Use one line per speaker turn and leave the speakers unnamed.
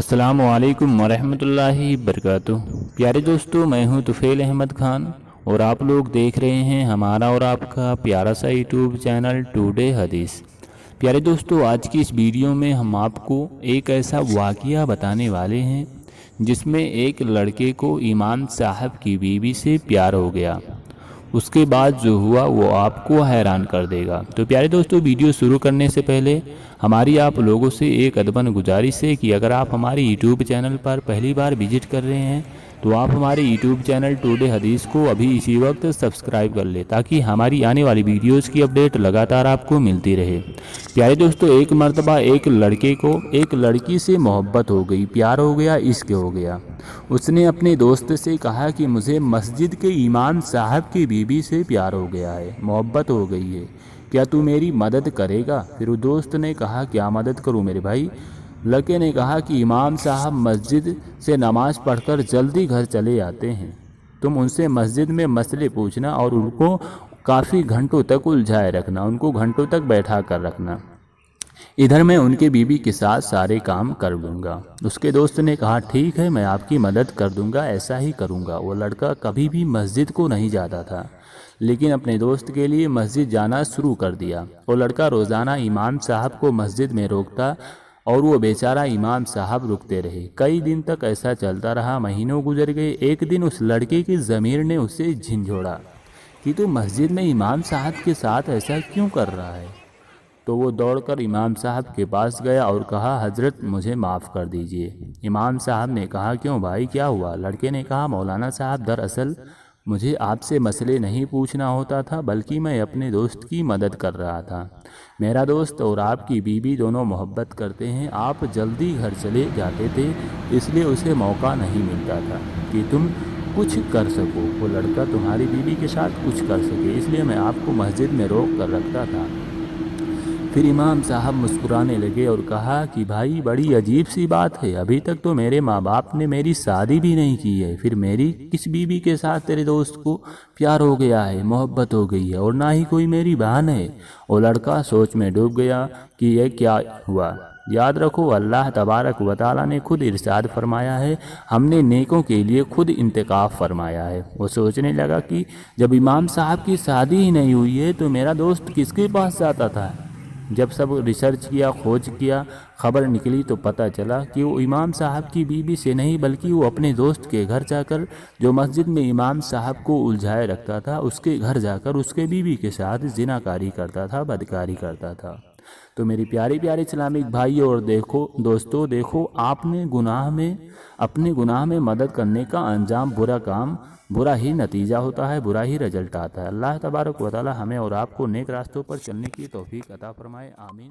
अस्सलाम वालेकुम वरहमतुल्लाहि वबरकातुहू। प्यारे दोस्तों, मैं हूं तुफैल अहमद खान और आप लोग देख रहे हैं हमारा और आपका प्यारा सा यूट्यूब चैनल टुडे हदीस। प्यारे दोस्तों, आज की इस वीडियो में हम आपको एक ऐसा वाक़या बताने वाले हैं जिसमें एक लड़के को इमाम साहब की बीवी से प्यार हो गया। उसके बाद जो हुआ वो आपको हैरान कर देगा। तो प्यारे दोस्तों, वीडियो शुरू करने से पहले हमारी आप लोगों से एक अदबन गुजारिश है कि अगर आप हमारे यूट्यूब चैनल पर पहली बार विजिट कर रहे हैं तो आप हमारे यूट्यूब चैनल टुडे हदीस को अभी इसी वक्त सब्सक्राइब कर ले ताकि हमारी आने वाली वीडियोस की अपडेट लगातार आपको मिलती रहे। प्यारे दोस्तों, एक मर्तबा एक लड़के को एक लड़की से मोहब्बत हो गई, प्यार हो गया, इश्क हो गया। उसने अपने दोस्त से कहा कि मुझे मस्जिद के इमाम साहब की बीवी से प्यार हो गया है, मोहब्बत हो गई है, क्या तू मेरी मदद करेगा? फिर वो दोस्त ने कहा क्या मदद करूं मेरे भाई? लड़के ने कहा कि इमाम साहब मस्जिद से नमाज पढ़कर जल्दी घर चले आते हैं, तुम उनसे मस्जिद में मसले पूछना और उनको काफ़ी घंटों तक उलझाए रखना, उनको घंटों तक बैठा कर रखना, इधर मैं उनके बीवी के साथ सारे काम कर लूँगा। उसके दोस्त ने कहा ठीक है, मैं आपकी मदद कर दूँगा, ऐसा ही करूँगा। वो लड़का कभी भी मस्जिद को नहीं जाता था लेकिन अपने दोस्त के लिए मस्जिद जाना शुरू कर दिया। वो लड़का रोज़ाना इमाम साहब को मस्जिद में रोकता और वो बेचारा इमाम साहब रुकते रहे। कई दिन तक ऐसा चलता रहा, महीनों गुजर गए। एक दिन उस लड़के की ज़मीर ने उसे झिंझोड़ा कि तू मस्जिद में इमाम साहब के साथ ऐसा क्यों कर रहा है। तो वो दौड़कर इमाम साहब के पास गया और कहा हज़रत मुझे माफ़ कर दीजिए। इमाम साहब ने कहा क्यों भाई, क्या हुआ? लड़के ने कहा मौलाना साहब, दरअसल मुझे आपसे मसले नहीं पूछना होता था बल्कि मैं अपने दोस्त की मदद कर रहा था। मेरा दोस्त और आपकी बीवी दोनों मोहब्बत करते हैं, आप जल्दी घर चले जाते थे इसलिए उसे मौका नहीं मिलता था कि तुम कुछ कर सको, वो लड़का तुम्हारी बीवी के साथ कुछ कर सके, इसलिए मैं आपको मस्जिद में रोक कर रखता था। फिर इमाम साहब मुस्कुराने लगे और कहा कि भाई बड़ी अजीब सी बात है, अभी तक तो मेरे माँ बाप ने मेरी शादी भी नहीं की है, फिर मेरी किस बीवी के साथ तेरे दोस्त को प्यार हो गया है, मोहब्बत हो गई है, और ना ही कोई मेरी बहन है। वो लड़का सोच में डूब गया कि यह क्या हुआ। याद रखो, अल्लाह तबारक व तआला ने खुद इरशाद फरमाया है, हमने नेकों के लिए खुद इंतकाफ फरमाया है। वो सोचने लगा कि जब इमाम साहब की शादी ही नहीं हुई है तो मेरा दोस्त किसके पास जाता था। जब सब रिसर्च किया, खोज किया, खबर निकली तो पता चला कि वो इमाम साहब की बीवी से नहीं बल्कि वो अपने दोस्त के घर जाकर, जो मस्जिद में इमाम साहब को उलझाए रखता था, उसके घर जाकर उसके बीवी के साथ जिनाकारी करता था, बदकारी करता था। तो मेरी प्यारी प्यारी इस्लामिक भाई और देखो दोस्तों, देखो आपने अपने गुनाह में मदद करने का अंजाम बुरा ही नतीजा होता है, बुरा ही रिजल्ट आता है। अल्लाह तबारक व तआला हमें और आपको नेक रास्तों पर चलने की तौफीक अता फरमाए। आमीन।